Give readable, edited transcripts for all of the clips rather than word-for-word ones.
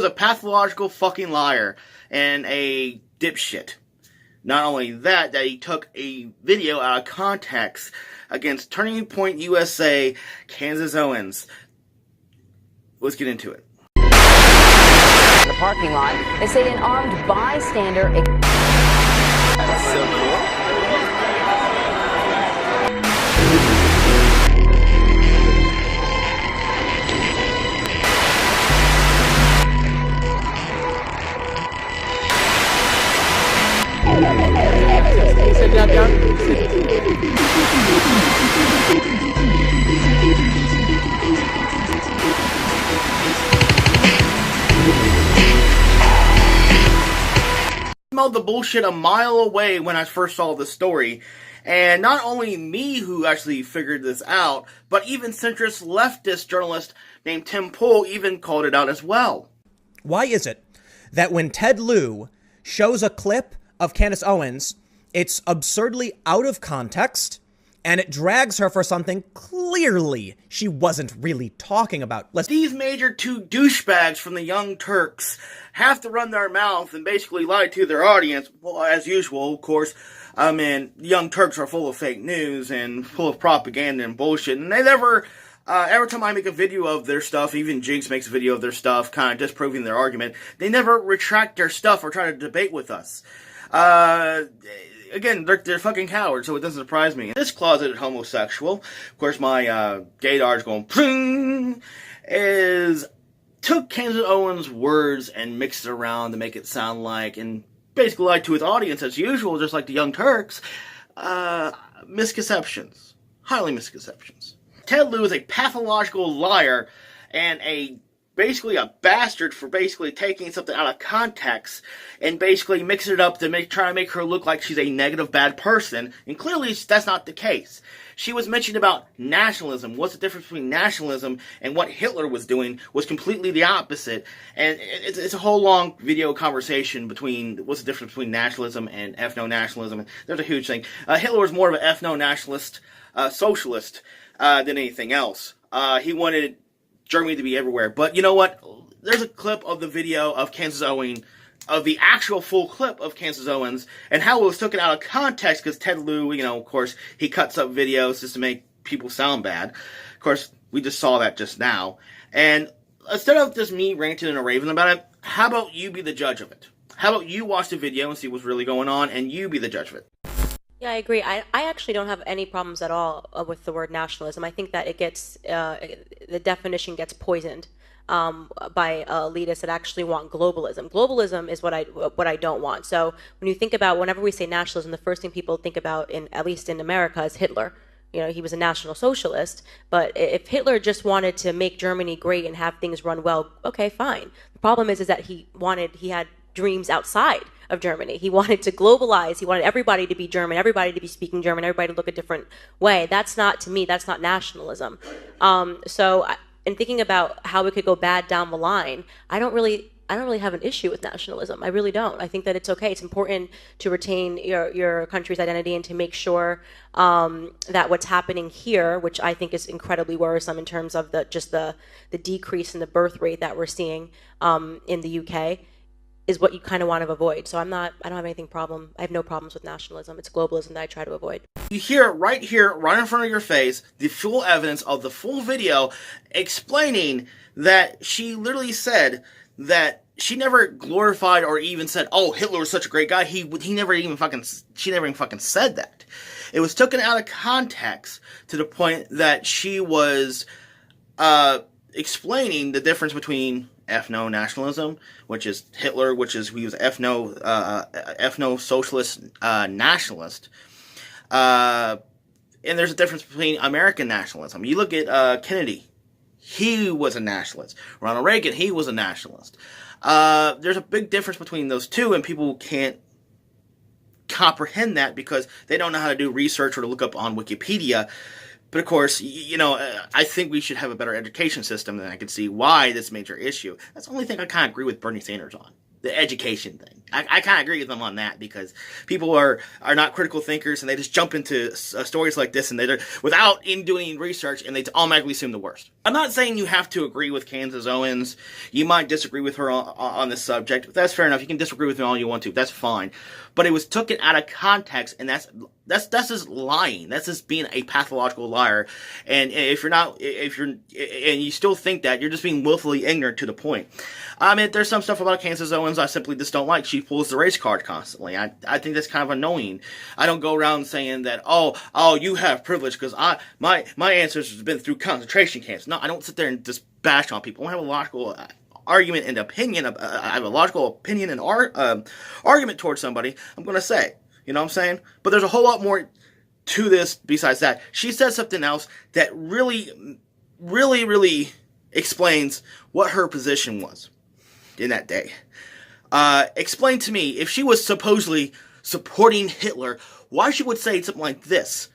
is a pathological fucking liar and a dipshit. Not only that, he took a video out of context against Turning Point USA, Kansas Owens. Let's get into it. The parking lot, they say an armed bystander. That's so cool. Sit down. Smelled the bullshit a mile away when I first saw the story. And not only me who actually figured this out, but even centrist leftist journalist named Tim Pool even called it out as well. Why is it that when Ted Lieu shows a clip of Candace Owens, it's absurdly out of context, and it drags her for something clearly she wasn't really talking about? These major two douchebags from the Young Turks have to run their mouth and basically lie to their audience. Well, as usual, of course. I mean, Young Turks are full of fake news and full of propaganda and bullshit, and they never... every time I make a video of their stuff, even Jinx makes a video of their stuff, kind of disproving their argument, they never retract their stuff or try to debate with us. Again, they're fucking cowards, so it doesn't surprise me. This closeted homosexual, of course my gaydar is going pling, took Kansas Owens' words and mixed it around to make it sound like, and basically lied to his audience as usual, just like the Young Turks. Misconceptions. Highly misconceptions. Ted Lieu is a pathological liar and basically a bastard for basically taking something out of context and basically mixing it up to try to make her look like she's a negative, bad person. And clearly that's not the case. She was mentioning about nationalism. What's the difference between nationalism and what Hitler was doing was completely the opposite. And it's a whole long video conversation between what's the difference between nationalism and ethno-nationalism. There's a huge thing. Hitler was more of an ethno-nationalist, socialist than anything else. He wanted Germany to be everywhere. But you know what? There's a clip of the video of Kansas Owens, of the actual full clip of Kansas Owens, and how it was taken out of context because Ted Lieu, of course, he cuts up videos just to make people sound bad. Of course, we just saw that just now. And instead of just me ranting and raving about it, how about you be the judge of it? How about you watch the video and see what's really going on, and you be the judge of it? Yeah, I agree. I actually don't have any problems at all with the word nationalism. I think that it gets, the definition gets poisoned by elitists that actually want globalism. Globalism is what I don't want. So when you think about, whenever we say nationalism, the first thing people think about, at least in America, is Hitler. He was a National Socialist, but if Hitler just wanted to make Germany great and have things run well, okay, fine. The problem is that he had dreams outside of Germany. He wanted to globalize. He wanted everybody to be German, everybody to be speaking German, everybody to look a different way. That's not, to me, that's not nationalism. So in thinking about how it could go bad down the line, I don't really have an issue with nationalism. I really don't. I think that it's okay. It's important to retain your country's identity and to make sure that what's happening here, which I think is incredibly worrisome in terms of the decrease in the birth rate that we're seeing in the UK, is what you kind of want to avoid. So I don't have anything problem. I have no problems with nationalism. It's globalism that I try to avoid. You hear it right here, right in front of your face, the full evidence of the full video explaining that she literally said that she never glorified or even said, "Oh, Hitler was such a great guy." She never even fucking said that. It was taken out of context to the point that she was explaining the difference between ethno-nationalism, which is Hitler, he was ethno-socialist nationalist. And there's a difference between American nationalism. You look at Kennedy. He was a nationalist. Ronald Reagan, he was a nationalist. There's a big difference between those two, and people can't comprehend that because they don't know how to do research or to look up on Wikipedia. But of course, I think we should have a better education system, and I can see why this major issue. That's the only thing I kind of agree with Bernie Sanders on, the education thing. I kind of agree with them on that, because people are not critical thinkers, and they just jump into stories like this, and they're without doing research, and they automatically assume the worst. I'm not saying you have to agree with Kansas Owens. You might disagree with her on this subject. That's fair enough. You can disagree with me all you want to. That's fine. But it was taken out of context, and that's just lying. That's just being a pathological liar. And if you still think that, you're just being willfully ignorant to the point. I mean, there's some stuff about Kansas Owens I simply just don't like. She pulls the race card constantly. I think that's kind of annoying. I don't go around saying that, oh, you have privilege because my ancestors have been through concentration camps. No, I don't sit there and just bash on people. I have a logical argument and opinion. I have a logical opinion and argument towards somebody. I'm going to say, you know what I'm saying? But there's a whole lot more to this besides that. She said something else that really, really, really explains what her position was in that day. Explain to me, if she was supposedly supporting Hitler, why she would say something like this.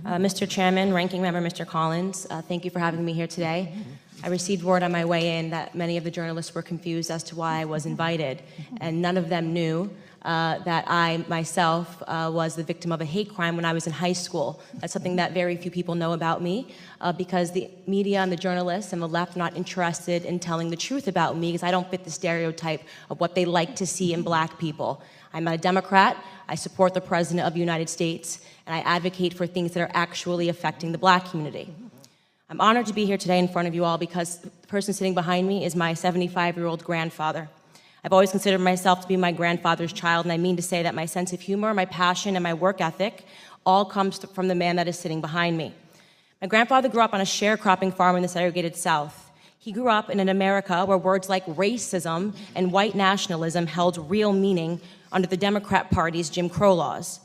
Mr. Chairman, Ranking Member Mr. Collins, thank you for having me here today. I received word on my way in that many of the journalists were confused as to why I was invited, and none of them knew that I myself was the victim of a hate crime when I was in high school. That's something that very few people know about me, because the media and the journalists and the left are not interested in telling the truth about me, because I don't fit the stereotype of what they like to see in black people. I'm a Democrat. I support the President of the United States, and I advocate for things that are actually affecting the black community. I'm honored to be here today in front of you all because the person sitting behind me is my 75-year-old grandfather. I've always considered myself to be my grandfather's child, and I mean to say that my sense of humor, my passion, and my work ethic all comes from the man that is sitting behind me. My grandfather grew up on a sharecropping farm in the segregated South. He grew up in an America where words like racism and white nationalism held real meaning under the Democrat Party's Jim Crow laws.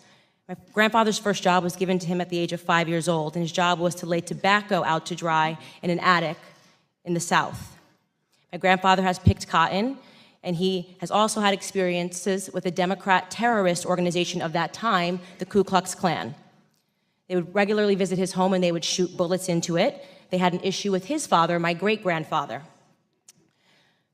My grandfather's first job was given to him at the age of 5 years old, and his job was to lay tobacco out to dry in an attic in the South. My grandfather has picked cotton, and he has also had experiences with a Democrat terrorist organization of that time, the Ku Klux Klan. They would regularly visit his home, and they would shoot bullets into it. They had an issue with his father, my great-grandfather.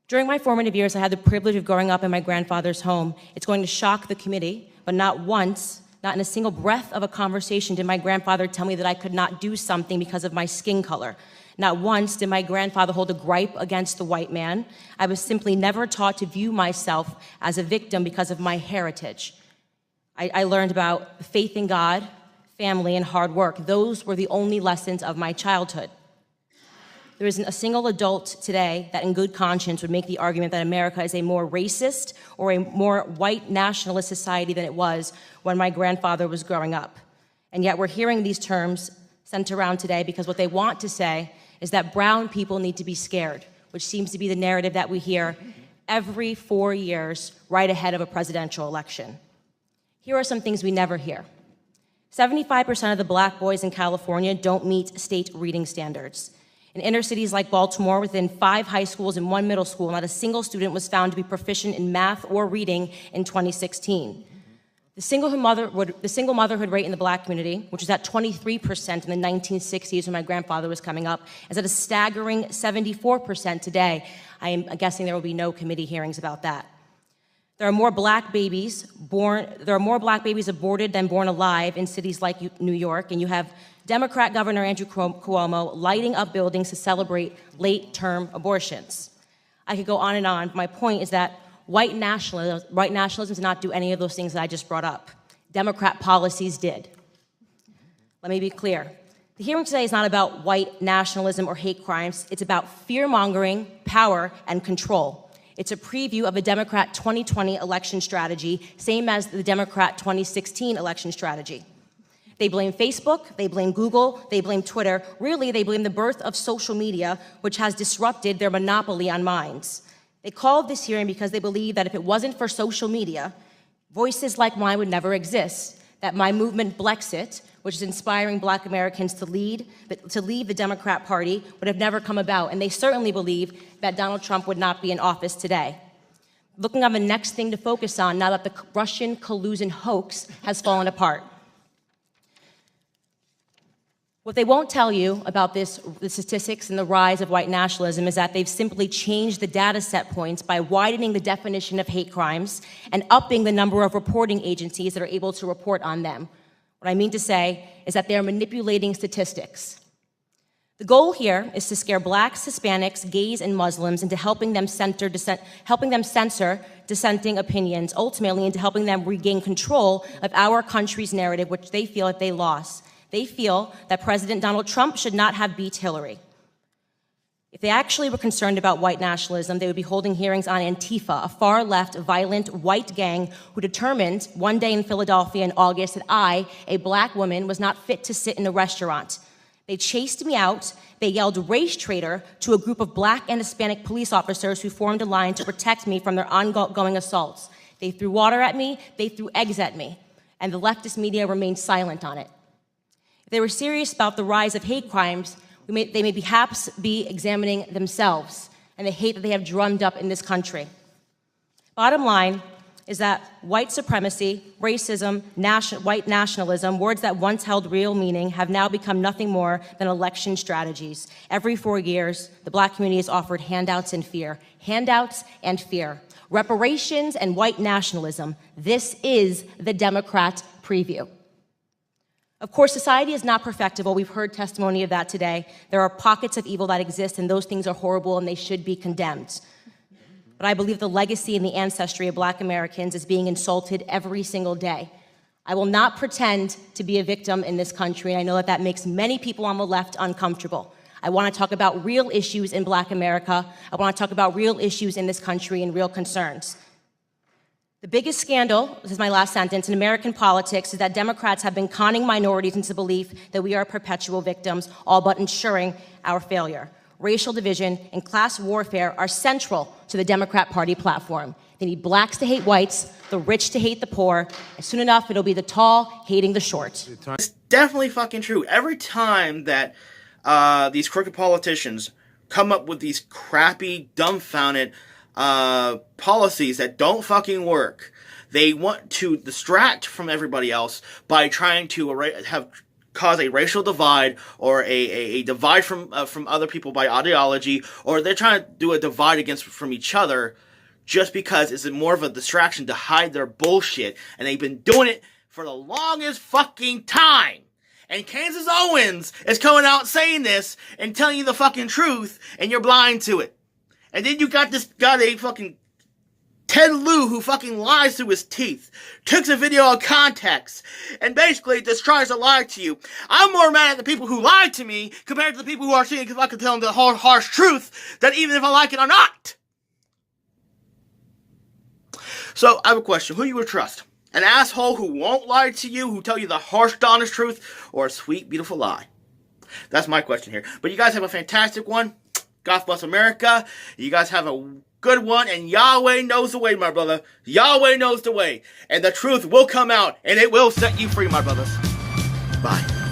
During my formative years, I had the privilege of growing up in my grandfather's home. It's going to shock the committee, but not once, not in a single breath of a conversation did my grandfather tell me that I could not do something because of my skin color. Not once did my grandfather hold a gripe against the white man. I was simply never taught to view myself as a victim because of my heritage. I learned about faith in God, family, and hard work. Those were the only lessons of my childhood. There isn't a single adult today that in good conscience would make the argument that America is a more racist or a more white nationalist society than it was when my grandfather was growing up. And yet we're hearing these terms sent around today because what they want to say is that brown people need to be scared, which seems to be the narrative that we hear every 4 years right ahead of a presidential election. Here are some things we never hear. 75% of the black boys in California don't meet state reading standards. In inner cities like Baltimore, within 5 high schools and 1 middle school, not a single student was found to be proficient in math or reading in 2016. The single motherhood rate in the black community, which was at 23% in the 1960s when my grandfather was coming up, is at a staggering 74% today. I am guessing there will be no committee hearings about that. There are more black babies aborted than born alive in cities like New York, and you have Democrat Governor Andrew Cuomo lighting up buildings to celebrate late-term abortions. I could go on and on. My point is that white nationalism did not do any of those things that I just brought up. Democrat policies did. Let me be clear. The hearing today is not about white nationalism or hate crimes. It's about fear-mongering, power, and control. It's a preview of a Democrat 2020 election strategy, same as the Democrat 2016 election strategy. They blame Facebook, they blame Google, they blame Twitter. Really, they blame the birth of social media, which has disrupted their monopoly on minds. They called this hearing because they believe that if it wasn't for social media, voices like mine would never exist, that my movement Blexit, which is inspiring black Americans to leave the Democrat Party, would have never come about. And they certainly believe that Donald Trump would not be in office today. Looking on the next thing to focus on now that the Russian collusion hoax has fallen apart. What they won't tell you about the statistics and the rise of white nationalism is that they've simply changed the data set points by widening the definition of hate crimes and upping the number of reporting agencies that are able to report on them. What I mean to say is that they're manipulating statistics. The goal here is to scare blacks, Hispanics, gays, and Muslims into helping them censor dissenting opinions, ultimately into helping them regain control of our country's narrative, which they feel that they lost. They feel that President Donald Trump should not have beat Hillary. If they actually were concerned about white nationalism, they would be holding hearings on Antifa, a far-left, violent, white gang who determined one day in Philadelphia in August that I, a black woman, was not fit to sit in a restaurant. They chased me out. They yelled race traitor to a group of black and Hispanic police officers who formed a line to protect me from their ongoing assaults. They threw water at me. They threw eggs at me. And the leftist media remained silent on it. If they were serious about the rise of hate crimes, they may perhaps be examining themselves and the hate that they have drummed up in this country. Bottom line is that white supremacy, racism, white nationalism, words that once held real meaning, have now become nothing more than election strategies. Every 4 years, the black community is offered handouts and fear. Handouts and fear. Reparations and white nationalism. This is the Democrat preview. Of course, society is not perfectible. We've heard testimony of that today. There are pockets of evil that exist, and those things are horrible, and they should be condemned. But I believe the legacy and the ancestry of black Americans is being insulted every single day. I will not pretend to be a victim in this country, and I know that that makes many people on the left uncomfortable. I want to talk about real issues in black America. I want to talk about real issues in this country and real concerns. The biggest scandal, this is my last sentence, in American politics is that Democrats have been conning minorities into the belief that we are perpetual victims, all but ensuring our failure. Racial division and class warfare are central to the Democrat Party platform. They need blacks to hate whites, the rich to hate the poor, and soon enough it'll be the tall hating the short. It's definitely fucking true. Every time that these crooked politicians come up with these crappy, dumbfounded policies that don't fucking work, they want to distract from everybody else by trying to cause a racial divide or a divide from other people by ideology, or they're trying to do a divide from each other just because it's more of a distraction to hide their bullshit, and they've been doing it for the longest fucking time. And Kansas Owens is coming out saying this and telling you the fucking truth, and you're blind to it. And then you got a fucking Ted Lieu who fucking lies through his teeth, took a video out of context, and basically just tries to lie to you. I'm more mad at the people who lied to me compared to the people who are saying, because I can tell them the whole harsh truth, that even if I like it or not. So, I have a question. Who you would trust? An asshole who won't lie to you, who tell you the harsh, honest truth, or a sweet, beautiful lie? That's my question here. But you guys have a fantastic one. God bless America. You guys have a good one, and Yahweh knows the way, my brother. Yahweh knows the way. And the truth will come out, and it will set you free, my brothers. Bye.